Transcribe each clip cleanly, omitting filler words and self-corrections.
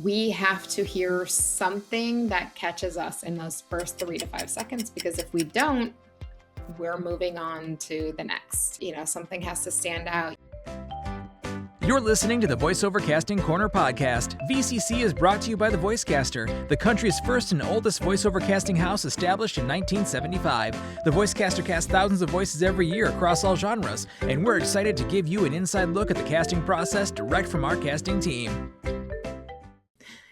we have to hear something that catches us in those first 3 to 5 seconds, because if we don't, we're moving on to the next. Something has to stand out. You're listening to the Voiceover Casting Corner podcast. VCC is brought to you by the Voicecaster, the country's first and oldest voiceover casting house established in 1975. The Voicecaster casts thousands of voices every year across all genres, and we're excited to give you an inside look at the casting process direct from our casting team.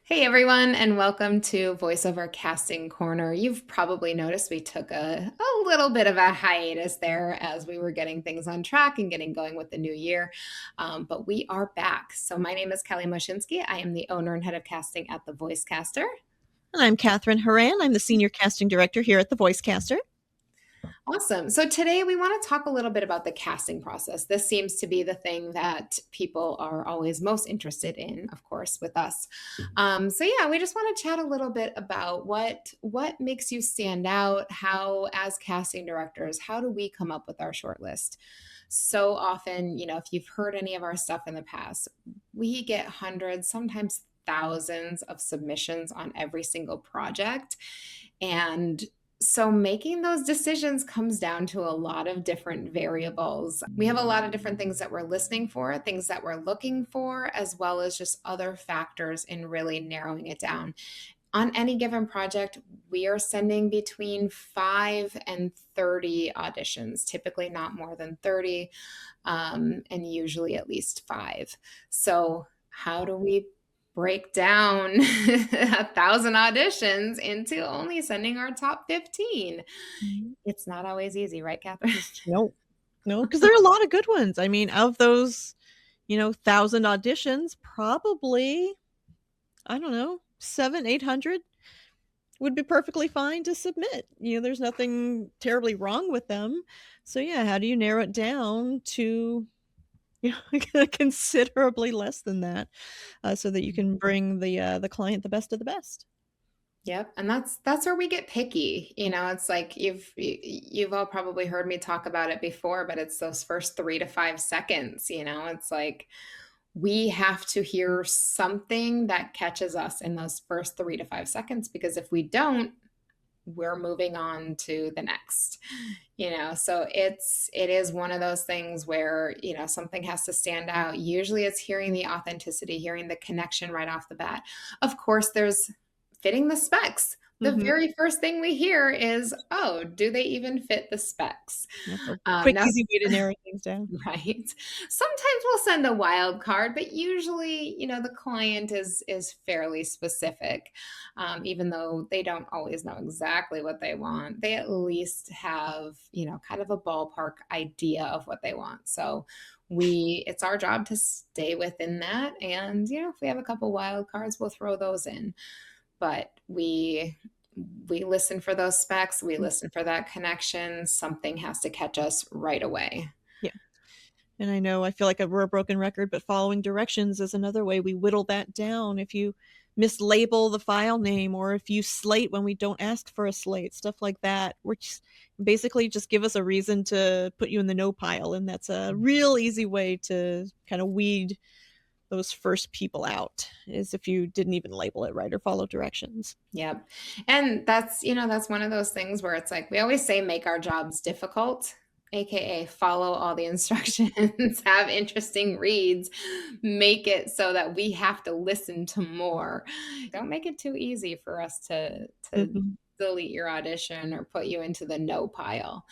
Hey everyone, and welcome to Voiceover Casting Corner. You've probably noticed we took a little bit of a hiatus there as we were getting things on track and getting going with the new year, but we are back. So my name is Kelly Moshinsky. I am the owner and head of casting at the Voicecaster. And I'm Kathryn. I'm the Senior Casting Director here at the Voicecaster. Awesome. So today we want to talk a little bit about the casting process. This seems to be the thing that people are always most interested in, of course, with us. We just want to chat a little bit about what makes you stand out, how, as casting directors, how do we come up with our shortlist? So often, if you've heard any of our stuff in the past, we get hundreds, sometimes thousands of submissions on every single project. And so making those decisions comes down to a lot of different variables. We have a lot of different things that we're listening for, things that we're looking for, as well as just other factors in really narrowing it down. On any given project, we are sending between 5 and 30 auditions, typically not more than 30, and usually at least 5. So how do we break down 1,000 auditions into only sending our top 15? It's not always easy, right, Kathryn? No, because there are a lot of good ones. I mean, of those, 1,000 auditions, probably, 700-800 would be perfectly fine to submit. There's nothing terribly wrong with them. So yeah, how do you narrow it down to considerably less than that, so that you can bring the client the best of the best? Yep, and that's where we get picky. It's like you've all probably heard me talk about it before, but it's those first 3 to 5 seconds. It's like we have to hear something that catches us in those first 3 to 5 seconds, because if we don't, we're moving on to the next. So it is one of those things where, something has to stand out. Usually it's hearing the authenticity, hearing the connection right off the bat. Of course, there's fitting the specs. The very first thing we hear is, oh, do they even fit the specs? Quick, easy way to narrow things down. Right. Sometimes we'll send a wild card, but usually, the client is fairly specific. Even though they don't always know exactly what they want, they at least have, kind of a ballpark idea of what they want. So it's our job to stay within that. And, if we have a couple wild cards, we'll throw those in. But we listen for those specs. We listen for that connection. Something has to catch us right away. Yeah. And I feel like we're a broken record, but following directions is another way we whittle that down. If you mislabel the file name, or if you slate when we don't ask for a slate, stuff like that, which basically just give us a reason to put you in the no pile. And that's a real easy way to kind of weed those first people out, is if you didn't even label it right or follow directions. Yep. And that's one of those things where it's like, we always say, make our jobs difficult, AKA follow all the instructions, have interesting reads, make it so that we have to listen to more. Don't make it too easy for us to delete your audition or put you into the no pile.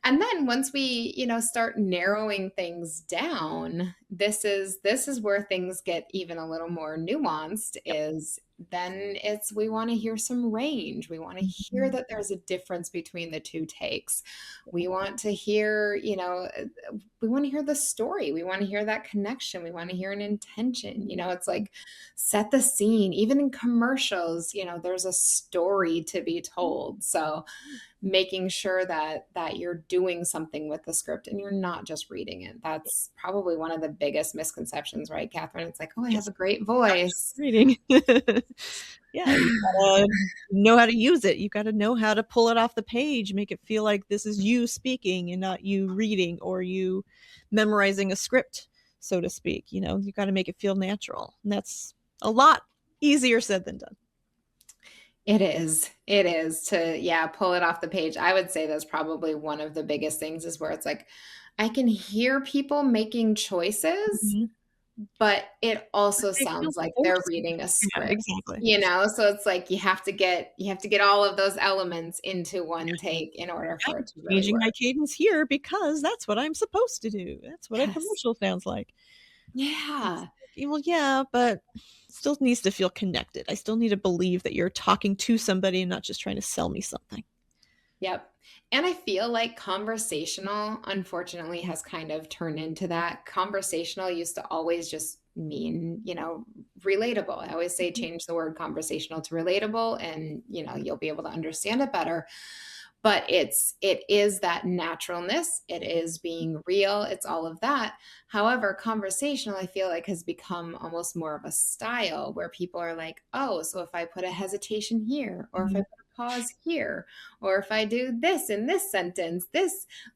And then once we, start narrowing things down, this is where things get even a little more nuanced. We want to hear some range. We want to hear that there's a difference between the two takes. We want to hear, we want to hear the story. We want to hear that connection. We want to hear an intention. It's like, set the scene. Even in commercials, there's a story to be told. So making sure that you're doing something with the script and you're not just reading it. That's probably one of the biggest misconceptions, right, Kathryn? It's like, oh, I have a great voice. Reading. Yeah, you gotta know how to use it. You gotta know how to pull it off the page, make it feel like this is you speaking and not you reading or you memorizing a script, so to speak. You gotta make it feel natural. And that's a lot Easier said than done. It is. It is to, yeah, pull it off the page. I would say that's probably one of the biggest things is where it's like, I can hear people making choices, Mhm. but it also They feel sounds like they're forced. reading a Yeah, script, exactly. so it's like you have to get all of those elements into one take in order for I'm it to really changing my work. cadence here because that's what I'm supposed to do. That's what a Yes. commercial sounds like. It's Yeah. like, well, yeah, but still needs to feel connected. I still need to believe that you're talking to somebody and not just trying to sell me something. Yep. And I feel like conversational, unfortunately, has kind of turned into that. Conversational used to always just mean, relatable. I always say Mhm. change the word conversational to relatable and, you'll be able to understand it better. But it is that naturalness. It is being real. It's all of that. However, conversational, I feel like has become almost more of a style where people are like, oh, so if I put a hesitation here, or if I Mhm. put a pause here, or if I do this in this sentence,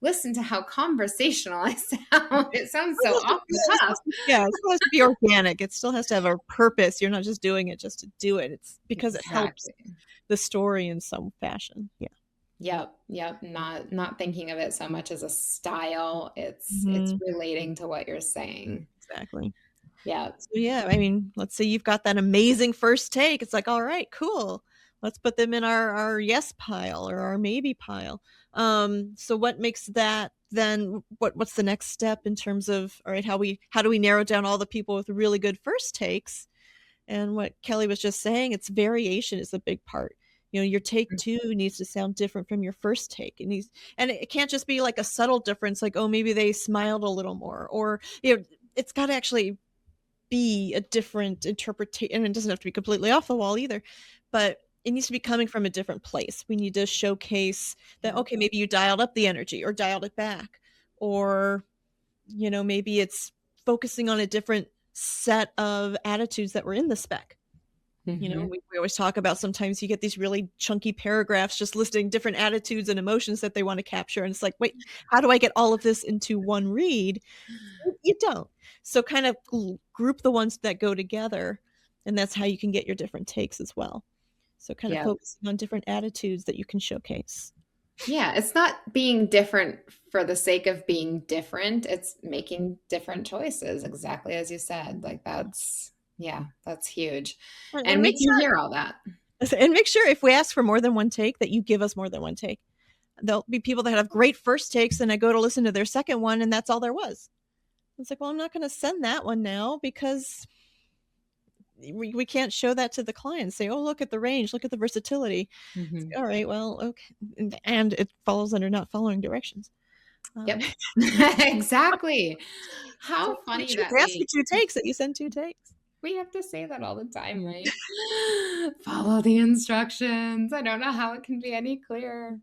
listen to how conversational I sound. It sounds so off the cuff. Yeah, it still has to be organic. It still has to have a purpose. You're not just doing it just to do it. It's because it helps Exactly. the story in some fashion. Yeah. Yep, yep. Not thinking of it so much as a style. It's Mhm. relating to what you're saying. Exactly. Yep. So, yeah, I mean, let's say you've got that amazing first take. It's like, all right, cool. Let's put them in our yes pile or our maybe pile. So what makes that then what's the next step in terms of all right, how do we narrow down all the people with really good first takes? And what Kelly was just saying, it's variation is a big part. Your take two needs to sound different from your first take. And it can't just be like a subtle difference, like, oh, maybe they smiled a little more, or it's got to actually be a different interpretation. And it doesn't have to be completely off the wall either, but it needs to be coming from a different place. We need to showcase that, Yep. okay, maybe you dialed up the energy or dialed it back, or maybe it's focusing on a different set of attitudes that were in the spec. Mhm. We always talk about sometimes you get these really chunky paragraphs just listing different attitudes and emotions that they want to capture. And it's like, wait, how do I get all of this into one read? You don't. So kind of group the ones that go together. And that's how you can get your different takes as well. So kind of Yep. focusing on different attitudes that you can showcase. Yeah, it's not being different for the sake of being different. It's making different choices, exactly as you said. Like that's huge. And And we make can sure hear all that. and make sure if we ask for more than one take that you give us more than one take. There'll be people that have great first takes and I go to listen to their second one and that's all there was. It's like, well, I'm not going to send that one now because we can't show that to the client. Say, oh, look at the range, look at the versatility. Mhm. All right, well, okay, and it falls under not following directions. Yep. It's Exactly. How like, funny shoot, that they ask for we two takes that you send two takes. we have to say that all the time, right? Follow the instructions. I don't know how it can be any clearer.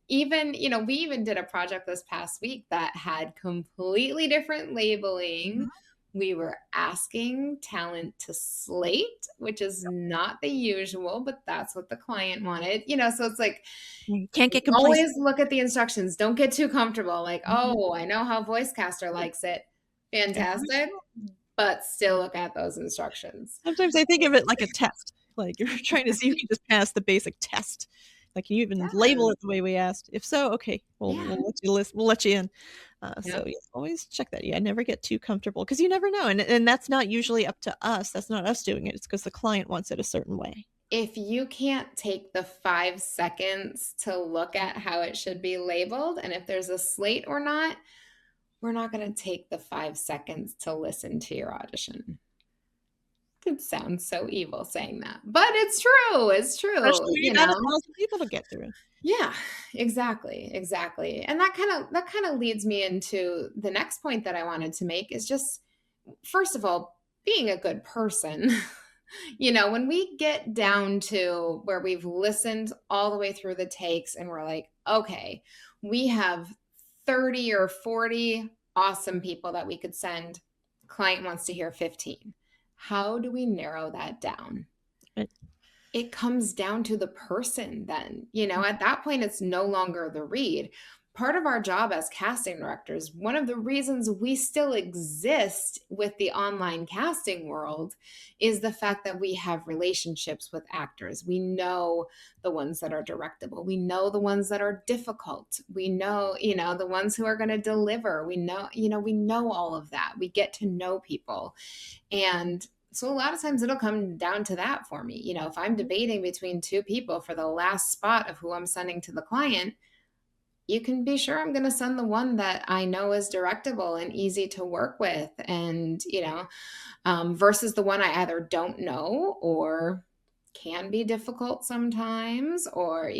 Even, we even did a project this past week that had completely different labeling. We were asking talent to slate, which is not the usual, but that's what the client wanted. So it's like You can't get complacent. always look at the instructions. Don't get too comfortable. Like, Mhm. oh, I know how Voicecaster likes it. Every Fantastic, but still look at those instructions. Sometimes I think of it like a test. Like you're trying to see if you can just pass the basic test. Like, can you even label Yes. it the way we asked? If so, okay, Yeah. we'll let you list. We'll let you in. So Yep. yeah, always check that. Yeah, never get too comfortable because you never know, and that's not usually up to us. That's not us doing it. It's because the client wants it a certain way. If you can't take the 5 seconds to look at how it should be labeled, and if there's a slate or not, we're not gonna take the 5 seconds to listen to your audition. It sounds so evil saying that, but it's true. It's Especially true, when you you got know? 1,000 people to get through. Yeah, exactly, exactly. And that kind of leads me into the next point that I wanted to make is just first of all, being a good person. When we get down to where we've listened all the way through the takes and we're like, okay, we have 30 or 40 awesome people that we could send. Client wants to hear 15. How do we narrow that down? But It comes down to the person then. At that point, it's no longer the read. part of our job as casting directors, one of the reasons we still exist with the online casting world is the fact that we have relationships with actors. We know the ones that are directable. We know the ones that are difficult. We know, the ones who are going to deliver. We know all of that. We get to know people. And so a lot of times it'll come down to that for me. If I'm debating between two people for the last spot of who I'm sending to the client, you can be sure I'm going to send the one that I know is directable and easy to work with, and, versus the one I either don't know or can be difficult sometimes, or,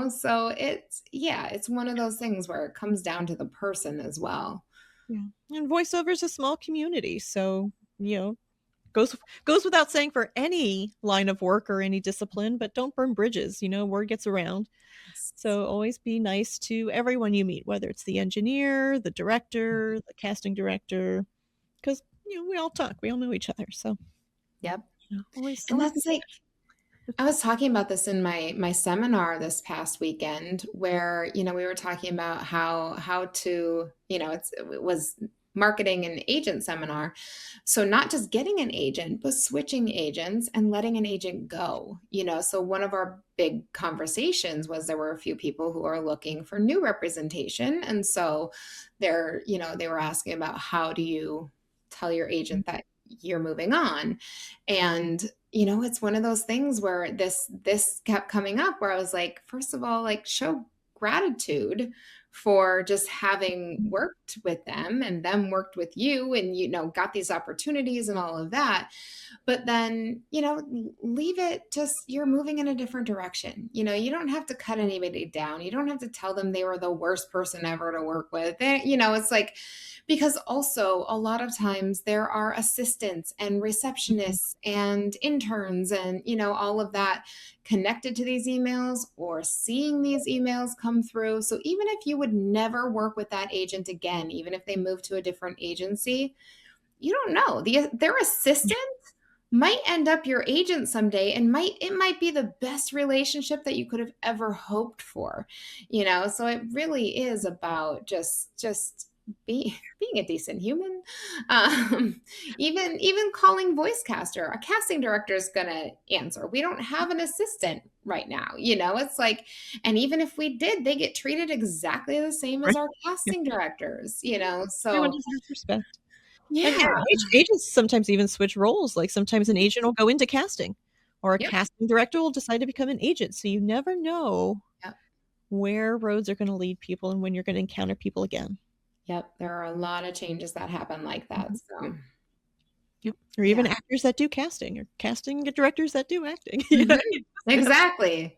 so it's one of those things where it comes down to the person as well. Yeah. And voiceover is a small community. So, goes without saying for any line of work or any discipline, but don't burn bridges. Word gets around. So always be nice to everyone you meet, whether it's the engineer, the director, the casting director, because we all talk, we all know each other. So yep. Always. And that's like, I was talking about this in my seminar this past weekend, where we were talking about how to, it was marketing and agent seminar. So not just getting an agent, but switching agents and letting an agent go. So one of our big conversations was there were a few people who are looking for new representation, and so they were asking about, how do you tell your agent that you're moving on? And it's one of those things where this kept coming up, where I was like, first of all, like, show gratitude for just having worked with them and them worked with you, and got these opportunities and all of that. But then leave it, just, you're moving in a different direction. You don't have to cut anybody down. You don't have to tell them they were the worst person ever to work with. It's like, because also a lot of times there are assistants and receptionists and interns and all of that connected to these emails or seeing these emails come through. So even if you would never work with that agent again, even if they move to a different agency, you don't know. Their assistant might end up your agent someday, and it might be the best relationship that you could have ever hoped for. So it really is about just being a decent human. Even calling Voicecaster, a casting director is gonna answer. We don't have an assistant right now. It's like, and even if we did, they get treated exactly the same as our casting directors. So everyone deserves respect. Yeah. And agents sometimes even switch roles. Like sometimes an agent will go into casting, or a casting director will decide to become an agent. So you never know where roads are going to lead people and when you're going to encounter people again. Yep. There are a lot of changes that happen like that. So. Yep. Or even actors that do casting, or casting directors that do acting. Exactly.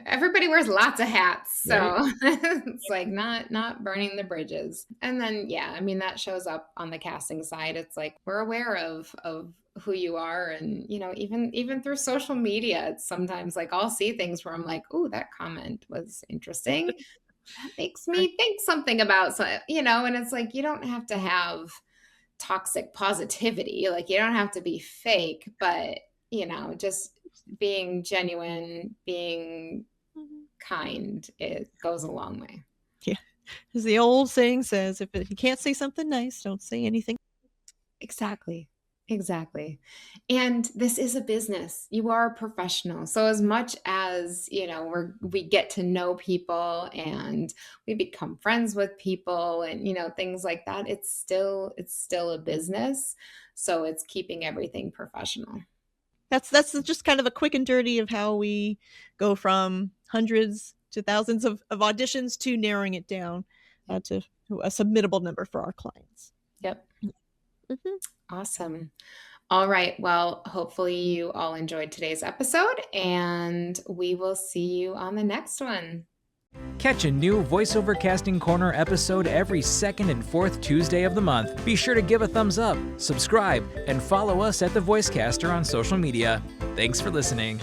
Everybody wears lots of hats. So it's like not burning the bridges. And then, that shows up on the casting side. It's like, we're aware of who you are. And, even through social media, it's sometimes like, I'll see things where I'm like, oh, that comment was interesting. That makes me think something about, and it's like, you don't have to have toxic positivity. Like, you don't have to be fake, but, just being genuine, being kind, it goes a long way. Yeah. As the old saying says, if you can't say something nice, don't say anything. Exactly. And this is a business. You are a professional. So as much as, we get to know people and we become friends with people and, things like that, it's still a business. So it's keeping everything professional. That's just kind of a quick and dirty of how we go from hundreds to thousands of auditions to narrowing it down to a submittable number for our clients. Yep. Mm-hmm. Awesome. All right. Well, hopefully you all enjoyed today's episode, and we will see you on the next one. Catch a new Voiceover Casting Corner episode every second and fourth Tuesday of the month. Be sure to give a thumbs up, subscribe, and follow us at The Voicecaster on social media. Thanks for listening.